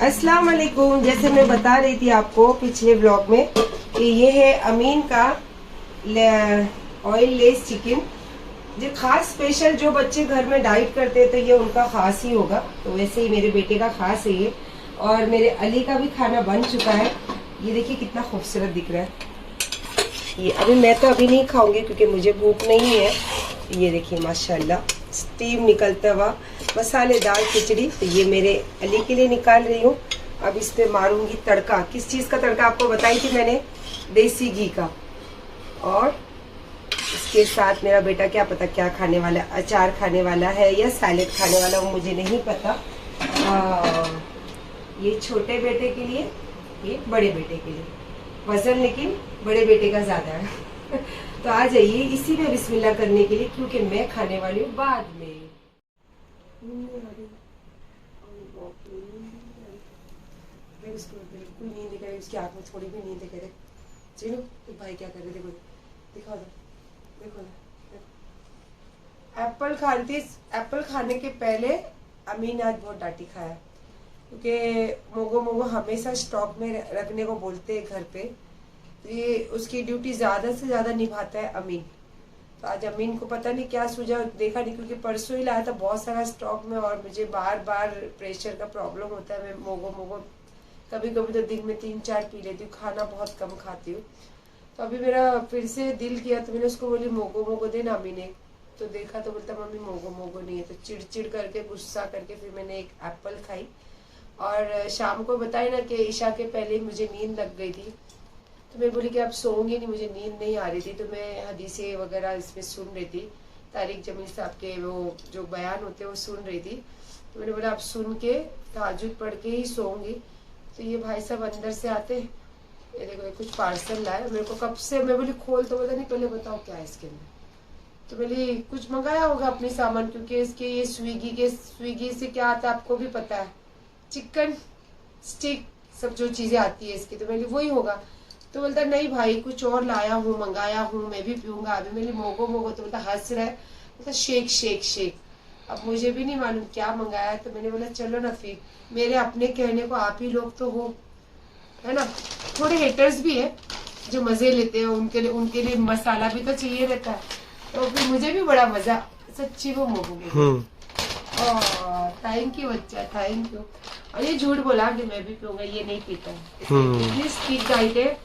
अस्सलाम वालेकुम। जैसे मैं बता रही थी आपको पिछले ब्लॉग में कि ये है अमीन का ऑयल लेस चिकन, जो खास स्पेशल जो बच्चे घर में डाइट करते हैं तो ये उनका खास ही होगा। तो वैसे ही मेरे बेटे का खास है ये, और मेरे अली का भी खाना बन चुका है। ये देखिए कितना खूबसूरत दिख रहा है। ये अभी मैं तो अभी नहीं खाऊंगी क्योंकि मुझे भूख नहीं है। ये देखिए माशाल्लाह स्टीम निकलता हुआ मसालेदार खिचड़ी। तो ये मेरे अली के लिए निकाल रही हूँ। अब इस पे मारूंगी तड़का। किस चीज़ का तड़का आपको बताई थी मैंने? देसी घी का। और इसके साथ मेरा बेटा क्या पता क्या खाने वाला, अचार खाने वाला है या सैलेड खाने वाला, वो मुझे नहीं पता। ये छोटे बेटे के लिए, ये बड़े बेटे के लिए। वजन लेकिन बड़े बेटे का ज़्यादा है। तो आ जाइए इसी में बिस्मिल्लाह करने के लिए, क्योंकि मैं खाने वाली हूँ बाद में। उसको बिल्कुल नींद दिख रही, उसकी आँख में थोड़ी भी नींद दिख रही। चलो तो भाई क्या कर रहे, देखो दिखा दो, देखो एप्पल खाने के पहले अमीन आज बहुत डांटी खाया, क्योंकि मोगो मोगो हमेशा स्टॉक में रखने को बोलते हैं घर पे। तो ये उसकी ड्यूटी ज़्यादा से ज़्यादा निभाता है अमीन। तो आज अमीन को पता नहीं क्या सूझा, देखा नहीं, क्योंकि परसों ही लाया था बहुत सारा स्टॉक में, और मुझे बार बार प्रेशर का प्रॉब्लम होता है। मैं मोगो कभी कभी तो दिन में 3-4 पी लेती हूँ, खाना बहुत कम खाती हूँ। तो अभी मेरा फिर से दिल किया तो मैंने उसको बोली मोगो दे ना अमीन एक। तो देखा तो बोलता मम्मी मोगो नहीं है। तो चिड़चिड़ करके गुस्सा करके फिर मैंने एक एप्पल खाई। और शाम को बताया ना कि ईशा के पहले ही मुझे नींद लग गई थी। तो मैं बोली कि अब सोऊंगी नहीं, मुझे नींद नहीं आ रही थी। तो मैं हदीसें वगैरह इसमें सुन रही थी, तारिक जमील साहब के वो जो बयान होते वो सुन रही थी। तो मैंने बोला अब सुन के तहज्जुद पढ़ के ही सोऊंगी। तो ये भाई साहब अंदर से आते, ये देखो कुछ पार्सल लाए मेरे को कब से। मैं बोली खोल तो बोला नहीं, पहले बताओ क्या है इसके अंदर। तो बोली कुछ मंगाया होगा अपने सामान, क्योंकि इसके ये स्विगी से क्या आता है आपको भी पता है, चिकन स्टिक सब जो चीजें आती है इसकी। तो मैंने वही होगा। तो बोलता नहीं भाई कुछ और लाया हूँ, मंगाया हूँ, मैं भी पीऊंगा। अभी मेरी मोगो तो बोलता हंस रहा है, बोलता शेक। अब मुझे भी नहीं मालूम क्या मंगाया। तो मैंने बोला चलो ना फिर, मेरे अपने कहने को आप ही लोग तो हो, है ना। थोड़े हेटर्स भी है जो मजे लेते हैं, उनके लिए मसाला भी तो चाहिए रहता है। तो फिर मुझे भी बड़ा मजा सच्ची वो मोगो। थैंक यू बच्चा, थैंक यू। और ये झूठ बोला कि मैं भी पीऊंगा, ये नहीं पीता है। स्ट्रिक्ट डाइट है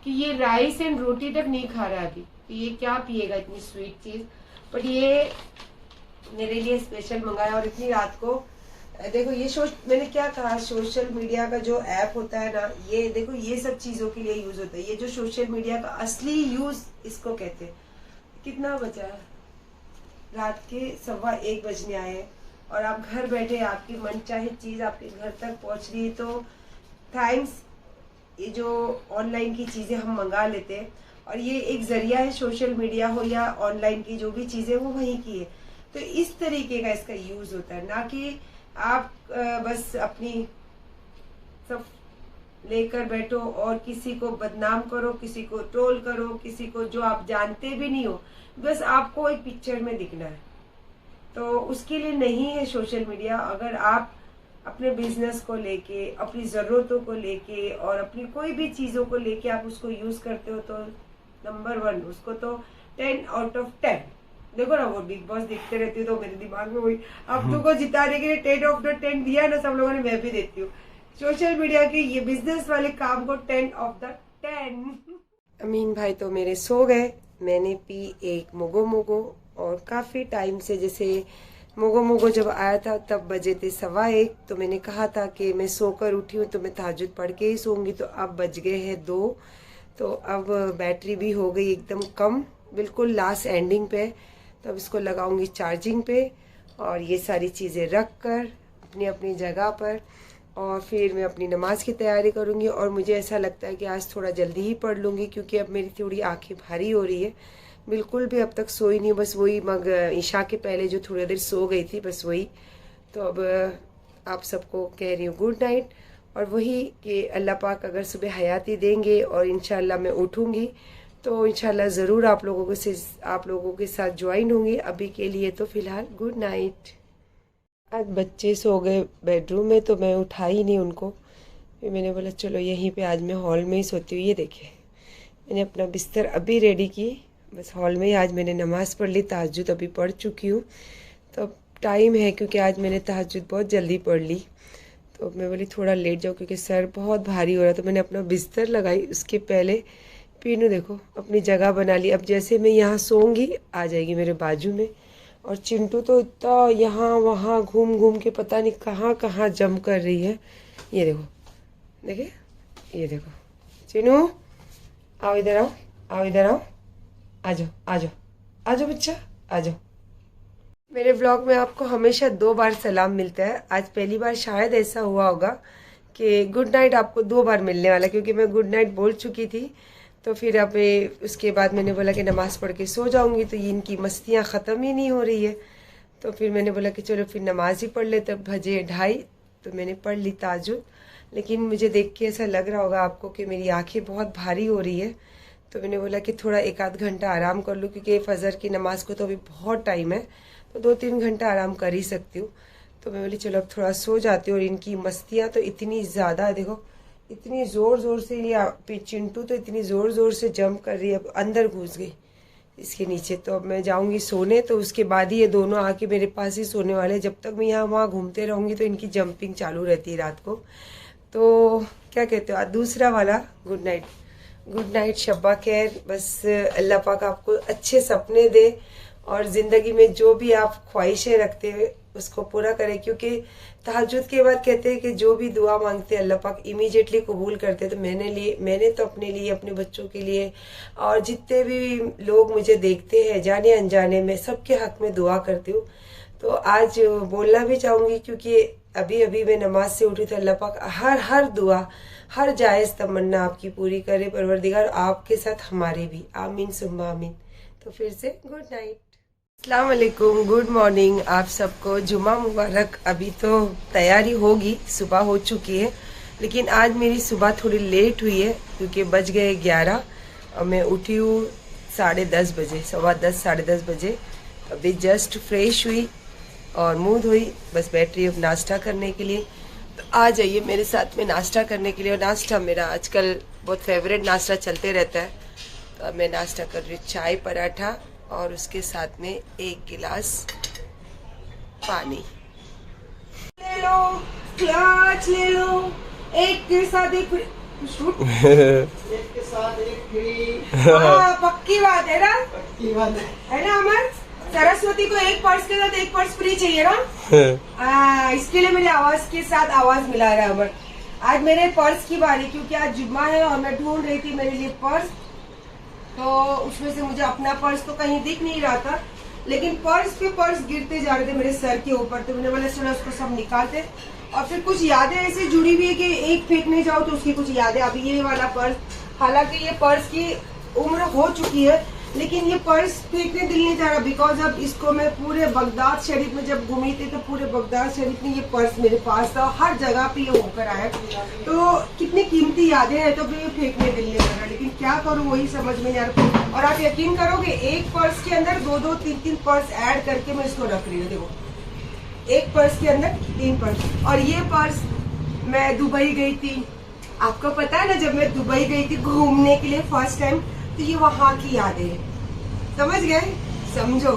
कि ये राइस एंड रोटी तक नहीं खा रहा अभी। तो ये क्या पिएगा इतनी स्वीट चीज। बट ये मेरे लिए स्पेशल मंगाया। और इतनी रात को देखो ये मैंने क्या कहा, सोशल मीडिया का जो ऐप होता है ना, ये देखो ये सब चीजों के लिए यूज होता है। ये जो सोशल मीडिया का असली यूज इसको कहते हैं। कितना बचा, रात के 1:15 बजने आए और आप घर बैठे आपकी मनचाहे चीज आपके घर तक पहुंच रही है। तो थैंक्स, ये जो ऑनलाइन की चीजें हम मंगा लेते हैं, और ये एक जरिया है, सोशल मीडिया हो या ऑनलाइन की जो भी चीजें वो वहीं की है। तो इस तरीके का इसका यूज होता है, ना कि आप बस अपनी सब लेकर बैठो और किसी को बदनाम करो, किसी को ट्रोल करो, किसी को जो आप जानते भी नहीं हो, बस आपको एक पिक्चर में दिखना है। तो उसके लिए नहीं है सोशल मीडिया। अगर आप अपने बिजनेस को लेके, अपनी जरूरतों को लेके और अपनी कोई भी चीजों को लेके आप उसको यूज करते हो तो नंबर 1, उसको तो 10 आउट ऑफ 10। देखो ना वो बिग बॉस देखते रहती हूँ तो मेरे दिमाग में वही, अब तुमको जिताने के लिए 10 ऑफ द 10 दिया ना सब लोगों ने, मैं भी देती हूँ सोशल मीडिया के ये बिजनेस वाले काम को 10 ऑफ द 10। अमीन भाई तो मेरे सो गए। मैंने पी एक मोगो और काफी टाइम से, जैसे मोगो जब आया था तब बजे थे 1:15। तो मैंने कहा था कि मैं सोकर उठी हूँ तो मैं तहज्जुद पढ़ के ही सोऊंगी। तो अब बज गए हैं 2। तो अब बैटरी भी हो गई एकदम कम, बिल्कुल लास्ट एंडिंग पे। तो अब इसको लगाऊंगी चार्जिंग पे और ये सारी चीज़ें रख कर अपनी अपनी जगह पर, और फिर मैं अपनी नमाज की तैयारी करूंगी। और मुझे ऐसा लगता है कि आज थोड़ा जल्दी ही पढ़ लूँगी, क्योंकि अब मेरी थोड़ी आंखें भारी हो रही है। बिल्कुल भी अब तक सोई नहीं, बस वही ईशा के पहले जो थोड़ी देर सो गई थी, बस वही। तो अब आप सबको कह रही हूँ गुड नाइट, और वही कि अल्लाह पाक अगर सुबह हयाती देंगे और इंशाल्लाह मैं उठूँगी तो इंशाल्लाह ज़रूर आप लोगों के साथ ज्वाइन होंगी। अभी के लिए तो फ़िलहाल गुड नाइट। आज बच्चे सो गए बेडरूम में तो मैं उठा ही नहीं उनको। फिर मैंने बोला चलो यहीं पे आज मैं हॉल में ही सोती हूँ। ये देखिए मैंने अपना बिस्तर अभी रेडी की, बस हॉल में ही आज मैंने नमाज़ पढ़ ली, तहज्जुद अभी पढ़ चुकी हूँ। तो अब टाइम है क्योंकि आज मैंने तहज्जुद बहुत जल्दी पढ़ ली, तो मैं बोली थोड़ा लेट जाऊँ क्योंकि सर बहुत भारी हो रहा। तो मैंने अपना बिस्तर लगाई, उसके पहले पीनू देखो अपनी जगह बना ली। अब जैसे मैं यहाँ सोऊंगी आ जाएगी मेरे बाजू में। और चिंटू तो इतना यहाँ वहाँ घूम घूम के पता नहीं कहाँ कहाँ जंप कर रही है। ये देखो, देखे, ये देखो चिनू, आओ इधर आओ, आओ इधर आओ, आ जाओ आ जाओ आ जाओ बच्चा, आ जाओ। मेरे ब्लॉग में आपको हमेशा 2 बार सलाम मिलता है। आज पहली बार शायद ऐसा हुआ होगा कि गुड नाइट आपको 2 बार मिलने वाला, क्योंकि मैं गुड नाइट बोल चुकी थी। तो फिर अब उसके बाद मैंने बोला कि नमाज़ पढ़ के सो जाऊंगी, तो इनकी मस्तियाँ ख़त्म ही नहीं हो रही है। तो फिर मैंने बोला कि चलो फिर नमाज ही पढ़ ले। तब बजे 2:30 तो मैंने पढ़ ली तहज्जुद। लेकिन मुझे देख के ऐसा लग रहा होगा आपको कि मेरी आंखें बहुत भारी हो रही है। तो मैंने बोला कि थोड़ा 1-8 घंटा आराम कर लूँ, क्योंकि फ़जर की नमाज़ को तो अभी बहुत टाइम है, तो 2-3 घंटा आराम कर ही सकती हूँ। तो मैं बोली चलो अब थोड़ा सो जाती हूँ। और इनकी मस्तियाँ तो इतनी ज़्यादा, देखो इतनी ज़ोर ज़ोर से, ये चिंटू तो इतनी ज़ोर ज़ोर से जंप कर रही है। अब अंदर घुस गई इसके नीचे। तो अब मैं जाऊंगी सोने, तो उसके बाद ही ये दोनों आके मेरे पास ही सोने वाले। जब तक मैं यहाँ वहाँ घूमते रहूँगी तो इनकी जंपिंग चालू रहती है रात को। तो क्या कहते हो, आज दूसरा वाला गुड नाइट। गुड नाइट, शब्बा खैर। बस अल्लाह पाक आपको अच्छे सपने दे और ज़िंदगी में जो भी आप ख्वाहिशें रखते हैं उसको पूरा करें, क्योंकि तहज्जुद के बाद कहते हैं कि जो भी दुआ मांगते हैं अल्लाह पाक इमीडिएटली कबूल करते हैं। तो मैंने तो अपने लिए, अपने बच्चों के लिए और जितने भी लोग मुझे देखते हैं जाने अनजाने में, सबके हक में दुआ करती हूँ। तो आज बोलना भी चाहूँगी क्योंकि अभी अभी मैं नमाज से उठी, तो अल्लाह पाक हर दुआ, हर जायज़ तमन्ना आपकी पूरी करे परवरदिगार, आपके साथ हमारे भी, आमीन सुम्मा आमीन। तो फिर से गुड नाइट, अस्सलाम वालेकुम, गुड मॉर्निंग आप सबको, जुमा मुबारक। अभी तो तैयारी होगी, सुबह हो चुकी है, लेकिन आज मेरी सुबह थोड़ी लेट हुई है क्योंकि बज गए 11 और मैं उठी हूँ 10:30 बजे, 10:15 10:30 बजे। अभी जस्ट फ्रेश हुई और मुँह धोई, बस बैठ रही हूँ नाश्ता करने के लिए। तो आ जाइए मेरे साथ में नाश्ता करने के लिए। और नाश्ता मेरा आजकल बहुत फेवरेट नाश्ता चलते रहता है, तो अब मैं नाश्ता कर रही हूँ चाय पराठा और उसके साथ में 1 गिलास पानी। ले लो क्लच, ले लो, एक के साथ एक एक के साथ एक फ्री। हाँ पक्की बात है ना, पक्की बात है ना अमर। सरस्वती को एक पर्स के साथ एक पर्स फ्री चाहिए ना। इसके लिए मेरी आवाज के साथ आवाज मिला रहा है अमर। आज मेरे पर्स की बारी, क्योंकि आज जुम्मा है और मैं ढूंढ रही थी मेरे लिए पर्स। तो उसमें से मुझे अपना पर्स तो कहीं दिख नहीं रहा था, लेकिन पर्स पे पर्स गिरते जा रहे थे मेरे सर के ऊपर। तो मैंने बोला चलो उसको सब निकालते। और फिर कुछ यादें ऐसे जुड़ी हुई है कि एक फेंकने जाओ तो उसकी कुछ यादें। अभी ये वाला पर्स, हालांकि ये पर्स की उम्र हो चुकी है, लेकिन ये पर्स फेंकने दिल नहीं जा रहा, बिकॉज अब इसको मैं पूरे बगदाद शरीफ में जब घूमी थी तो पूरे बगदाद शरीफ में ये पर्स मेरे पास था, हर जगह पे ये होकर आया। तो कितनी कीमती यादें हैं, तो भी फेंकने दिल नहीं कर रहा, लेकिन क्या करूँ वही समझ में नहीं आ रहा। और आप यकीन करोगे, एक पर्स के अंदर 2-2 3-3 पर्स ऐड करके मैं इसको रख रही हूँ। देखो, एक पर्स के अंदर 3 पर्स। और ये पर्स मैं दुबई गई थी, आपको पता है ना, जब मैं दुबई गई थी घूमने के लिए फर्स्ट टाइम, तो ये वहां की यादें हैं, समझ गए, समझो।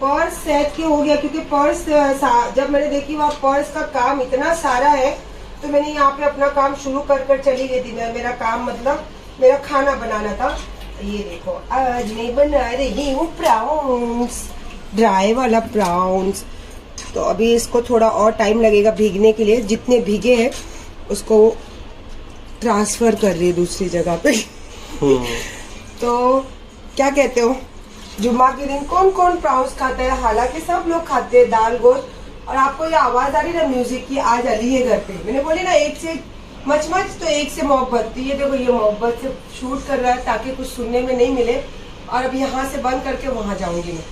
पर्स सेट के हो गया, क्योंकि पर्स जब मैंने देखी वहाँ पर्स का काम इतना सारा है, तो मैंने यहाँ पे अपना काम शुरू कर चली गई थी। मेरा काम मतलब मेरा खाना बनाना था। ये देखो, आज मैं बना रही हूँ प्राउंस, ड्राई वाला प्राउंस। तो अभी इसको थोड़ा और टाइम लगेगा भीगने के लिए। जितने भीगे हैं उसको ट्रांसफर कर रही है दूसरी जगह पे। तो क्या कहते हो, जुम्मा के दिन कौन कौन प्राउंस खाता है? हालांकि सब लोग खाते हैं दाल गोश्त। और आपको ये आवाज आ रही ना म्यूजिक की, आज अली है घर पे। मैंने बोली ना, एक से मच तो एक से मोहब्बत। तो ये देखो, ये मोहब्बत से शूट कर रहा है ताकि कुछ सुनने में नहीं मिले। और अब यहाँ से बंद करके वहां जाऊंगी मैं,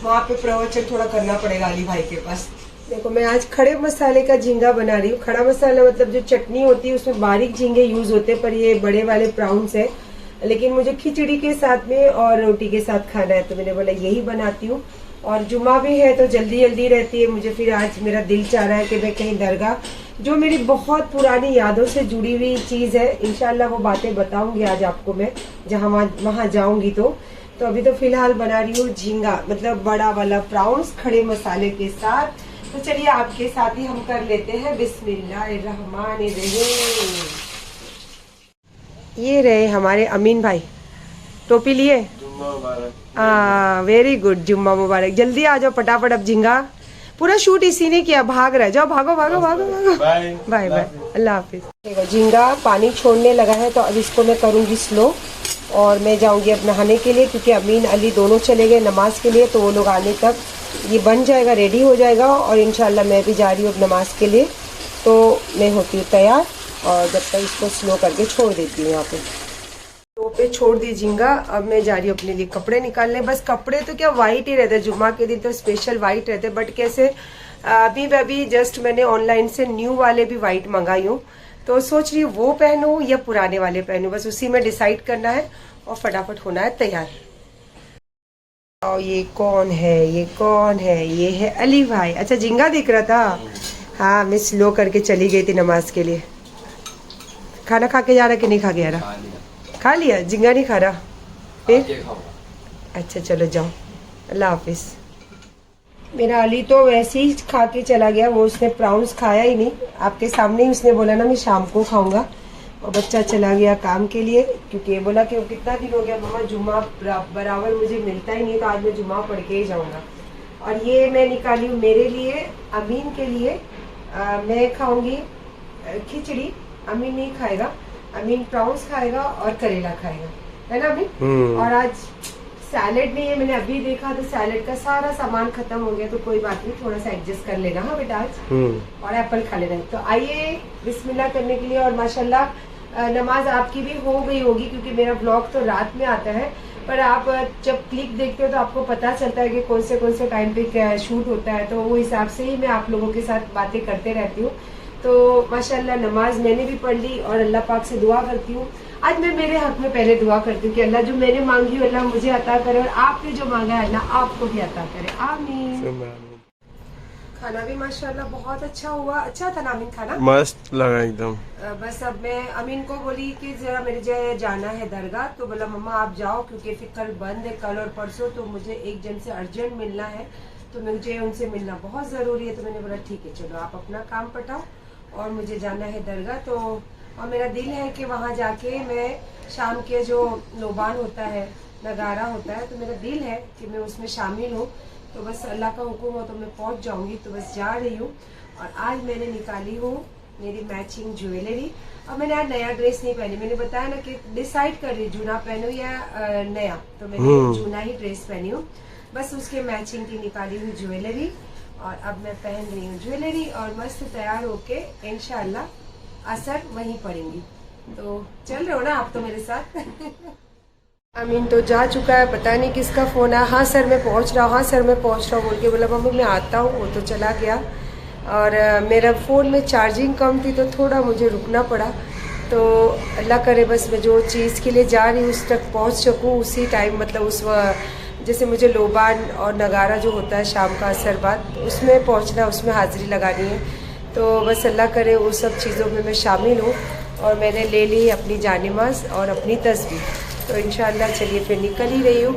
वहां पे प्रवचन थोड़ा करना पड़ेगा अली भाई के पास। देखो, मैं आज खड़े मसाले का झींगा बना रही हूँ। खड़ा मसाला मतलब जो चटनी होती है उसमें बारीक झींगे यूज होते हैं, पर ये बड़े वाले प्राउंस है। लेकिन मुझे खिचड़ी के साथ में और रोटी के साथ खाना है, तो मैंने बोला यही बनाती हूँ। और जुम्मा भी है तो जल्दी जल्दी रहती है मुझे। फिर आज मेरा दिल चाह रहा है कि मैं कहीं दरगाह, जो मेरी बहुत पुरानी यादों से जुड़ी हुई चीज़ है, इंशाल्लाह वो बातें बताऊंगी आज आपको मैं जहाँ वहाँ जाऊंगी। तो अभी तो फिलहाल बना रही हूँ झींगा, मतलब बड़ा वाला प्राउंस खड़े मसाले के साथ। तो चलिए आपके साथ ही हम कर लेते हैं बिस्मिल्लाहिर्रहमानिर्रहीम। ये रहे हमारे अमीन भाई, टोपी लिए। वेरी गुड, जुम्मा मुबारक। जल्दी आ जाओ फटाफट, अब झींगा पूरा शूट इसी ने किया। भाग रहे जाओ, भागो भागो भागो भागो। बाय बाय, अल्लाह हाफिज। देखो झींगा पानी छोड़ने लगा है तो अब इसको मैं करूँगी स्लो, और मैं जाऊँगी अब नहाने के लिए, क्योंकि अमीन अली दोनों चले गए नमाज के लिए। तो वो लोग आने तक ये बन जाएगा, रेडी हो जाएगा, और इंशाल्लाह मैं भी जा रही हूँ अब नमाज के लिए। तो मैं होती हूँ तैयार, और जब तक इसको स्लो करके छोड़ देती हूँ यहाँ पे। तो पे छोड़ दी झींगा। अब मैं जा रही हूँ अपने लिए कपड़े निकालने। बस कपड़े तो क्या वाइट ही रहते हैं, जुम्मा के दिन तो स्पेशल वाइट रहते हैं, बट कैसे अभी जस्ट मैंने ऑनलाइन से न्यू वाले भी वाइट मंगाई हूँ। तो सोच रही हूँ वो पहनूं या पुराने वाले पहनूं, बस उसी में डिसाइड करना है और फटाफट होना है तैयार। और ये कौन है, ये कौन है? ये है अली भाई। अच्छा झींगा दिख रहा था। हाँ, मैं स्लो करके चली गई थी नमाज के लिए। खाना खा के जा रहा कि नहीं खा के जा रहा? खा लिया, झींगा नहीं खा रहा फिर? अच्छा चलो जाओ, अल्लाह हाफिज। मेरा अली तो वैसे ही खा के चला गया, वो उसने प्राउंस खाया ही नहीं। आपके सामने ही उसने बोला ना मैं शाम को खाऊंगा, और बच्चा चला गया काम के लिए, क्योंकि ये बोला कि कितना दिन हो गया मम्मा जुम्मा बराबर मुझे मिलता ही नहीं, तो आज मैं जुम्मा पढ़ के ही जाऊंगा। और ये मैं निकाली हूँ मेरे लिए, अमीन के लिए। मैं खाऊंगी खिचड़ी, अमीन नहीं खाएगा। अमीन प्राउंस खाएगा और करेला खाएगा, है ना अमीन? और आज सैलेड नहीं है, मैंने अभी देखा तो सैलेड का सारा सामान खत्म हो गया, तो कोई बात नहीं, थोड़ा सा एडजस्ट कर लेना। हाँ बेटा आज और एप्पल खा लेना। तो आइए बिस्मिल्लाह करने के लिए। और माशाल्लाह नमाज आपकी भी हो गई होगी, क्योंकि मेरा ब्लॉग तो रात में आता है, पर आप जब क्लिक देखते हो तो आपको पता चलता है कि कौन से टाइम पे शूट होता है, तो वो हिसाब से ही मैं आप लोगों के साथ बातें करते रहती हूँ। तो माशाल्लाह नमाज मैंने भी पढ़ ली, और अल्लाह पाक से दुआ करती हूँ। आज मैं मेरे हक में पहले दुआ करती हूँ कि अल्लाह जो मैंने मांगी अल्लाह मुझे अता करे, और आपने जो मांगा है अल्लाह आपको भी अता करे, आमीन। खाना भी माशाल्लाह बहुत अच्छा हुआ। अच्छा था ना अमीन खाना? मस्त लगा एकदम। बस अब मैं अमीन को बोली कि जरा मेरे जाना है दरगाह, तो बोला मम्मा आप जाओ, क्योंकि फिर कल बंद है, कल और परसों, तो मुझे एक जन से अर्जेंट मिलना है, तो मुझे उनसे मिलना बहुत ज़रूरी है। तो मैंने बोला ठीक है चलो आप अपना काम पटाओ, और मुझे जाना है दरगाह। तो और मेरा दिल है कि वहाँ जाके मैं शाम के जो लोबान होता है, नगारा होता है, तो मेरा दिल है कि मैं उसमें शामिल हूँ। तो बस अल्लाह का हुक्म हो तो मैं पहुँच जाऊँगी, तो बस जा रही हूँ। और आज मैंने निकाली हूँ मेरी मैचिंग ज्वेलरी। अब मैंने आज नया ड्रेस नहीं पहनी, मैंने बताया ना कि डिसाइड कर रही जूना पहनूं या नया, तो मैंने जूना ही ड्रेस पहनी हूँ। बस उसके मैचिंग की निकाली हुई ज्वेलरी, और अब मैं पहन रही हूँ ज्वेलरी, और मस्त तैयार होके इंशाल्लाह असर वहीं पड़ेंगी। तो चल रहे हो ना आप तो मेरे साथ? अमीन तो जा चुका है, पता नहीं किसका फ़ोन है। हाँ सर मैं पहुँच रहा हूँ, हाँ सर मैं पहुँच रहा हूँ बोल के बोला मम्मी मैं आता हूँ, वो तो चला गया। और मेरा फ़ोन में चार्जिंग कम थी, तो थोड़ा मुझे रुकना पड़ा। तो अल्लाह करे बस मैं जो चीज़ के लिए जा रही हूँ उस तक पहुँच सकूँ उसी टाइम, मतलब उस जैसे मुझे लोबान और नगारा जो होता है शाम का असर बाद, उसमें पहुँचना, उसमें हाज़िरी लगानी है। तो बस अल्लाह करे उस सब चीज़ों में मैं शामिल हूँ। और मैंने ले ली अपनी जानिमाज़ और अपनी तस्वीर, तो इंशाअल्लाह चलिए फिर निकल ही रही हूँ।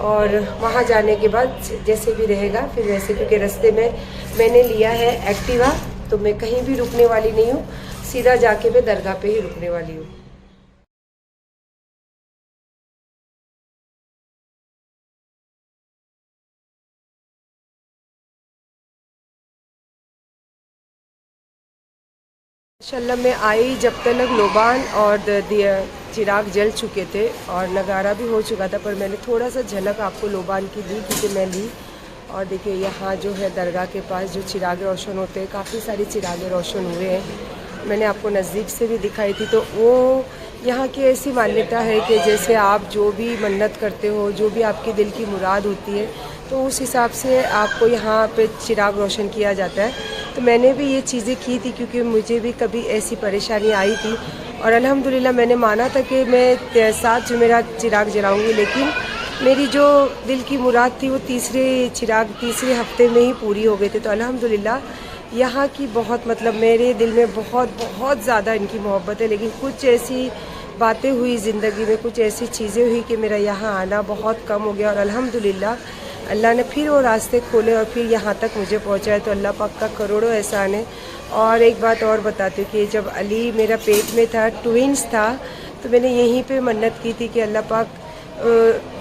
और वहाँ जाने के बाद जैसे भी रहेगा फिर वैसे, क्योंकि रास्ते में मैंने लिया है एक्टिवा, तो मैं कहीं भी रुकने वाली नहीं हूँ, सीधा जाके मैं दरगाह पे ही रुकने वाली हूँ। इंशाल्लाह मैं आई जब तक लोबान और चिराग जल चुके थे और नगारा भी हो चुका था, पर मैंने थोड़ा सा झलक आपको लोबान की दी क्योंकि मैं ली। और देखिए यहाँ जो है दरगाह के पास जो चिराग रोशन होते हैं, काफ़ी सारे चिराग रोशन हुए हैं, मैंने आपको नज़दीक से भी दिखाई थी। तो वो यहाँ की ऐसी मान्यता है कि जैसे आप जो भी मन्नत करते हो, जो भी आपकी दिल की मुराद होती है, तो उस हिसाब से आपको यहाँ पे चिराग रोशन किया जाता है। तो मैंने भी ये चीज़ें की थी क्योंकि मुझे भी कभी ऐसी परेशानी आई थी, और अल्हम्दुलिल्लाह मैंने माना था कि मैं 7 जुमेरात चिराग जलाऊंगी, लेकिन मेरी जो दिल की मुराद थी वो तीसरे हफ्ते में ही पूरी हो गई थी। तो अल्हम्दुलिल्लाह यहाँ की बहुत मतलब मेरे दिल में बहुत बहुत ज़्यादा इनकी मोहब्बत है। लेकिन कुछ ऐसी बातें हुई ज़िंदगी में, कुछ ऐसी चीज़ें हुई कि मेरा यहाँ आना बहुत कम हो गया। और अल्हम्दुलिल्लाह अल्लाह ने फिर वो रास्ते खोले और फिर यहाँ तक मुझे पहुँचाया। तो अल्लाह पाक का करोड़ों एहसान है। और एक बात और बताती हूँ कि जब अली मेरा पेट में था, ट्विंस था, तो मैंने यहीं पे मन्नत की थी कि अल्लाह पाक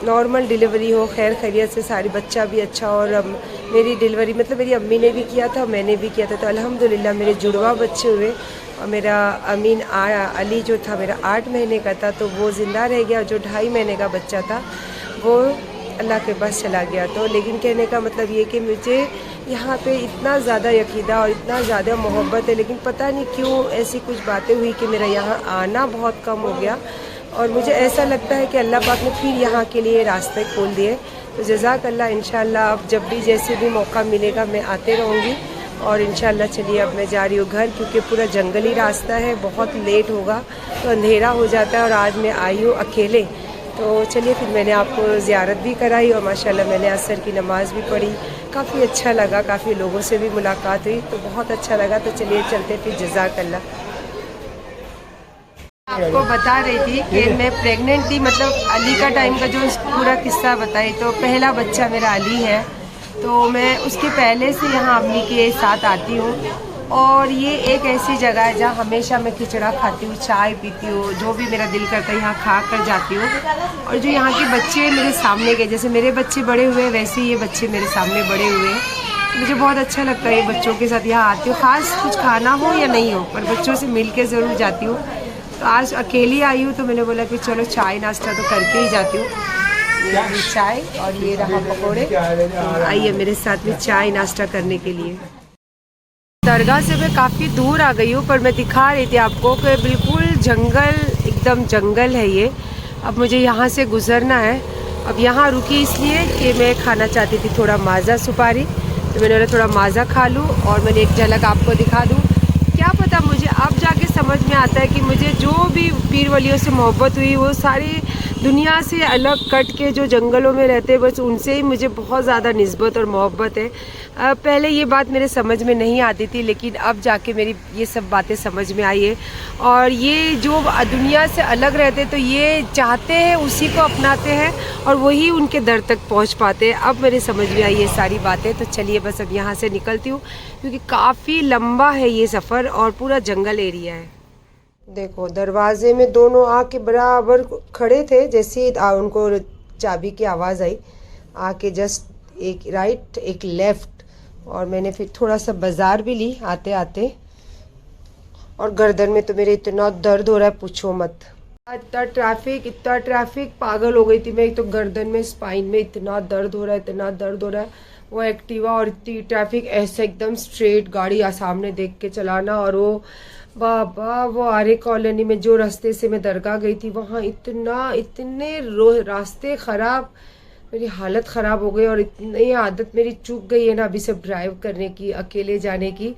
नॉर्मल डिलीवरी हो, खैर खैरियत से, सारी बच्चा भी अच्छा। और मेरी डिलीवरी मतलब मेरी अम्मी ने भी किया था, मैंने भी किया था। तो अल्हम्दुलिल्लाह मेरे जुड़वा बच्चे हुए। और मेरा अमीन अली जो था मेरा 8 महीने का था, तो वो ज़िंदा रह गया। जो 2.5 महीने का बच्चा था वो अल्लाह के पास चला गया। तो लेकिन कहने का मतलब ये कि मुझे यहाँ पे इतना ज़्यादा यकीदा और इतना ज़्यादा मोहब्बत है, लेकिन पता नहीं क्यों ऐसी कुछ बातें हुई कि मेरा यहाँ आना बहुत कम हो गया। और मुझे ऐसा लगता है कि अल्लाह पाक ने फिर यहाँ के लिए रास्ते खोल दिए। तो जज़ाक अल्लाह। इंशाअल्लाह अब जब भी जैसे भी मौका मिलेगा मैं आते रहूँगी। और इंशाअल्लाह चलिए अब मैं जा रही हूँ घर, क्योंकि पूरा जंगली रास्ता है, बहुत लेट होगा तो अंधेरा हो जाता है। और आज मैं आई हूँ अकेले। तो चलिए फिर मैंने आपको ज़ियारत भी कराई और माशाल्लाह मैंने असर की नमाज़ भी पढ़ी। काफ़ी अच्छा लगा, काफ़ी लोगों से भी मुलाकात हुई, तो बहुत अच्छा लगा। तो चलिए चलते फिर, जज़ाक अल्लाह। आपको बता रही थी कि मैं प्रेग्नेंट थी, मतलब अली का टाइम का जो पूरा किस्सा बताई। तो पहला बच्चा मेरा अली है। तो मैं उसके पहले से यहाँ अम्मी के साथ आती हूँ। और ये एक ऐसी जगह है जहाँ हमेशा मैं खिचड़ा खाती हूँ, चाय पीती हूँ, जो भी मेरा दिल करता है यहाँ खा कर जाती हूँ। और जो यहाँ के बच्चे मेरे सामने के, जैसे मेरे बच्चे बड़े हुए वैसे ये बच्चे मेरे सामने बड़े हुए। मुझे बहुत अच्छा लगता है ये बच्चों के साथ यहाँ आती हूँ, ख़ास कुछ खाना हो या नहीं हो, पर बच्चों से मिल के ज़रूर जाती हूँ। तो आज अकेली आई हूँ तो मैंने बोला कि चलो चाय नाश्ता तो करके ही जाती हूँ। ये चाय और ये रहा पकौड़े। और आइए मेरे साथ में चाय नाश्ता करने के लिए। दरगाह से मैं काफ़ी दूर आ गई हूँ, पर मैं दिखा रही थी आपको कि बिल्कुल जंगल, एकदम जंगल है ये। अब मुझे यहाँ से गुज़रना है। अब यहाँ रुकी इसलिए कि मैं खाना चाहती थी थोड़ा माज़ा सुपारी। तो मैंने बोला थोड़ा माज़ा खा लूँ और मैंने एक झलक आपको दिखा दूँ। क्या पता, मुझे अब जाके समझ में आता है कि मुझे जो भी पीर वलियों से मोहब्बत हुई वो सारी दुनिया से अलग कट के जो जंगलों में रहते बस उनसे ही मुझे बहुत ज़्यादा निस्बत और मोहब्बत है। पहले ये बात मेरे समझ में नहीं आती थी, लेकिन अब जाके मेरी ये सब बातें समझ में आई है। और ये जो दुनिया से अलग रहते तो ये चाहते हैं, उसी को अपनाते हैं और वही उनके दर तक पहुंच पाते हैं। अब मेरे समझ में आई ये सारी बातें। तो चलिए बस अब यहाँ से निकलती हूँ, क्योंकि काफ़ी लंबा है ये सफ़र और पूरा जंगल एरिया है। देखो दरवाजे में दोनों आके बराबर खड़े थे। जैसे ही उनको चाबी की आवाज़ आई, आके जस्ट एक राइट एक लेफ़्ट। और मैंने फिर थोड़ा सा बाज़ार भी ली आते आते। और गर्दन में तो मेरे इतना दर्द हो रहा है, पूछो मत। इतना ट्रैफिक, पागल हो गई थी मैं। तो गर्दन में, स्पाइन में इतना दर्द हो रहा है, इतना दर्द हो रहा है। वो एक्टिवा और इतनी ट्रैफिक, ऐसे एकदम स्ट्रेट गाड़ी सामने देख के चलाना। और वो बाबा, वो आरे कॉलोनी में जो रास्ते से मैं दरगाह गई थी वहाँ इतने रास्ते ख़राब, मेरी हालत ख़राब हो गई। और इतनी आदत मेरी चूक गई है ना अभी सब ड्राइव करने की, अकेले जाने की।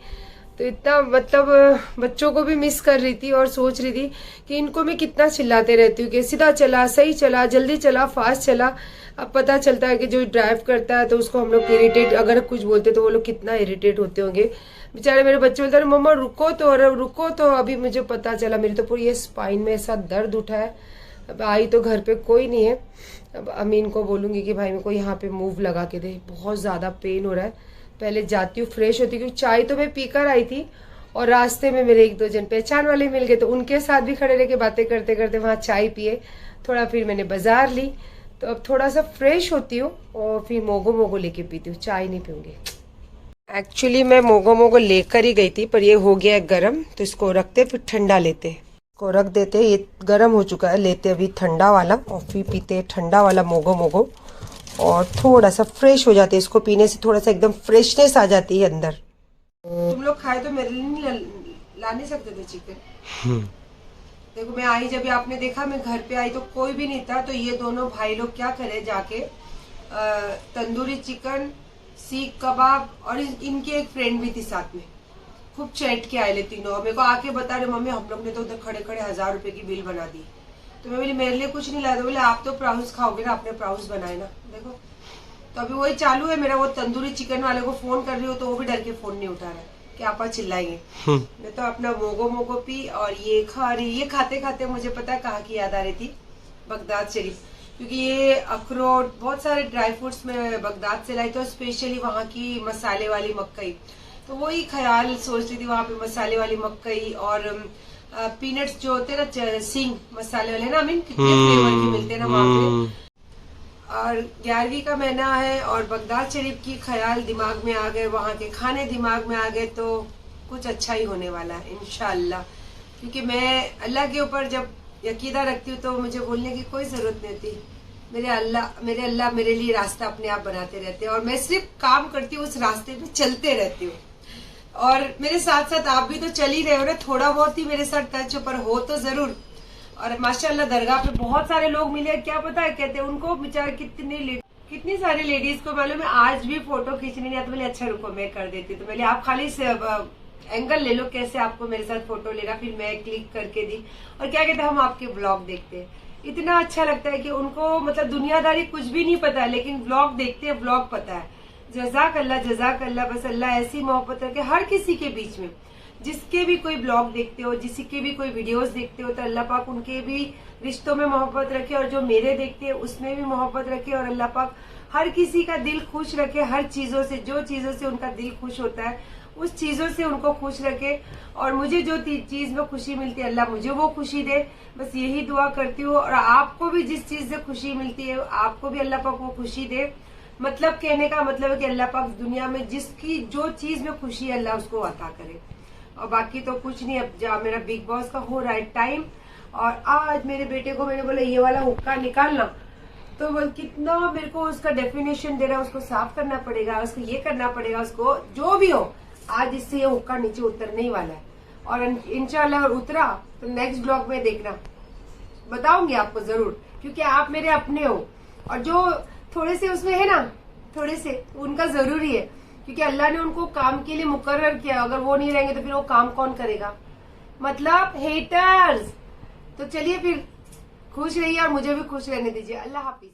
तो इतना मतलब बच्चों को भी मिस कर रही थी और सोच रही थी कि इनको मैं कितना चिल्लाते रहती हूँ कि सीधा चला, सही चला, जल्दी चला, फास्ट चला। अब पता चलता है कि जो ड्राइव करता है तो उसको हम लोग इरिटेट अगर कुछ बोलते तो वो लोग कितना इरिटेट होते होंगे। बेचारे मेरे बच्चे बोलते हैं मम्मा रुको तो, और रुको तो। अभी मुझे पता चला, मेरी तो पूरी ये स्पाइन में ऐसा दर्द उठा है। अब आई तो घर पे कोई नहीं है। अब अमीन को बोलूँगी कि भाई मेरे को यहाँ पे मूव लगा के दे, बहुत ज़्यादा पेन हो रहा है। पहले जाती हूँ, फ्रेश होती, क्योंकि चाय तो मैं पीकर आई थी। और रास्ते में मेरे 1-2 जन पहचान वाले मिल गए, तो उनके साथ भी खड़े रह के बातें करते करते वहाँ चाय पिए। थोड़ा फिर मैंने बाज़ार ली। तो अब थोड़ा सा फ्रेश होती हूँ और फिर मोगो लेके पीती हूँ, चाय नहीं पीऊँगी। एक्चुअली मैं मोगो लेकर ही गई थी, पर ये हो गया है गर्म, तो इसको रखते फिर ठंडा लेते, इसको रख देते। ये गर्म हो चुका है, लेते अभी ठंडा वाला और फिर पीते ठंडा वाला मोगो। और थोड़ा सा फ्रेश हो जाते, इसको पीने से थोड़ा सा एकदम फ्रेशनेस आ जाती है अंदर। तुम लोग खाए तो मेरे लिए नहीं ला नहीं सकते थे चिकन। देखो मैं आई, जब आपने देखा मैं घर पे आई तो कोई भी नहीं था। तो ये दोनों भाई लोग क्या करे, जाके तंदूरी चिकन, सीख कबाब, और इनकी एक फ्रेंड भी थी साथ में, खूब चैट के आए ले तीनों। मेरे को आके बता रहे मम्मी हम लोग ने तो उधर खड़े खड़े 1000 रुपए की बिल बना दी। तो मैं बोली मेरे लिए कुछ नहीं लाया। तो बोले आप तो प्राउंस खाओगे ना, आपने प्राउंस बनाए ना। देखो तो अभी वही चालू है मेरा। वो तंदूरी चिकन वाले को फोन कर रही हो तो वो भी डर के फोन नहीं उठा रहा है कि आपा चिल्लाएंगे। मैं तो अपना मोगो पी और ये खा रही। ये खाते खाते मुझे पता है कहाँ की याद आ रही थी, बगदाद शरीफ। क्योंकि ये अखरोट बहुत सारे ड्राई फ्रूट्स में बगदाद से लाई, तो स्पेशली वहाँ की मसाले वाली मकई। तो वही ख्याल सोच रही थी, वहाँ पे मसाले वाली मकई और पीनट्स जो होते हैं ना, सिंग मसाले वाले ना, कितने फ्लेवर के मिलते हैं ना वहाँ पे। और 11वीं का महीना है और बगदाद शरीफ की ख्याल दिमाग में आ गए, वहाँ के खाने दिमाग में आ गए, तो कुछ अच्छा ही होने वाला है इंशाअल्लाह। क्योंकि मैं अल्लाह के ऊपर जब यकीदा रखती हूँ तो मुझे बोलने की कोई जरूरत नहीं होती। मेरे अल्लाह मेरे लिए रास्ता अपने आप बनाते रहते हैं और मैं सिर्फ काम करती हूँ, उस रास्ते पे चलते रहती हूँ। और मेरे साथ साथ आप भी तो चल ही रहे हो ना, थोड़ा बहुत ही मेरे साथ टच पर हो तो जरूर। और माशाल्लाह दरगाह पे बहुत सारे लोग मिले, क्या पता है कहते हैं उनको बेचारे कितनी सारी लेडीज को मालूम है आज भी फोटो खींचने नहीं आता। मैंने अच्छा रुको मैं कर देती हूँ। तो मैंने आप खाली एंगल ले लो कैसे आपको मेरे साथ फोटो लेना। फिर मैं क्लिक करके दी और क्या कहते हैं हम आपके ब्लॉग देखते हैं। इतना अच्छा लगता है कि उनको मतलब दुनियादारी कुछ भी नहीं पता है, लेकिन ब्लॉग देखते हैं, ब्लॉग पता है। जजाक अल्लाह। बस अल्लाह ऐसी मोहब्बत रखे हर किसी के बीच में। जिसके भी कोई ब्लॉग देखते हो, जिसके के भी कोई वीडियोस देखते हो, तो अल्लाह पाक उनके भी रिश्तों में मोहब्बत रखे और जो मेरे देखते हैं उसमें भी मोहब्बत रखे। और अल्लाह पाक हर किसी का दिल खुश रखे, हर चीजों से, जो चीजों से उनका दिल खुश होता है उस चीजों से उनको खुश रखे। और मुझे जो चीज में खुशी मिलती है अल्लाह मुझे वो खुशी दे, बस यही दुआ करती हूँ। और आपको भी जिस चीज से खुशी मिलती है आपको भी अल्लाह पाक वो खुशी दे। मतलब कहने का मतलब है कि अल्लाह पाक दुनिया में जिसकी जो चीज में खुशी है अल्लाह उसको अता करे। और बाकी तो कुछ नहीं। अब जब मेरा बिग बॉस का हो रहा है टाइम, और आज मेरे बेटे को मैंने बोला ये वाला हुक्का निकालना, तो वो कितना मेरे को उसका डेफिनेशन दे रहा है, उसको साफ करना पड़ेगा, उसको ये करना पड़ेगा, उसको जो भी हो। आज इससे ये हुक्का नीचे उतरने ही वाला है और इंशाल्लाह उतरा तो नेक्स्ट ब्लॉग में देखना, बताऊंगी आपको जरूर। क्योंकि आप मेरे अपने हो और जो थोड़े से उसमें है ना, थोड़े से उनका जरूरी है। क्योंकि अल्लाह ने उनको काम के लिए मुकर्रर किया, अगर वो नहीं रहेंगे तो फिर वो काम कौन करेगा, मतलब हेटर्स। तो चलिए फिर खुश रहिए और मुझे भी खुश रहने दीजिए। अल्लाह हाफिज।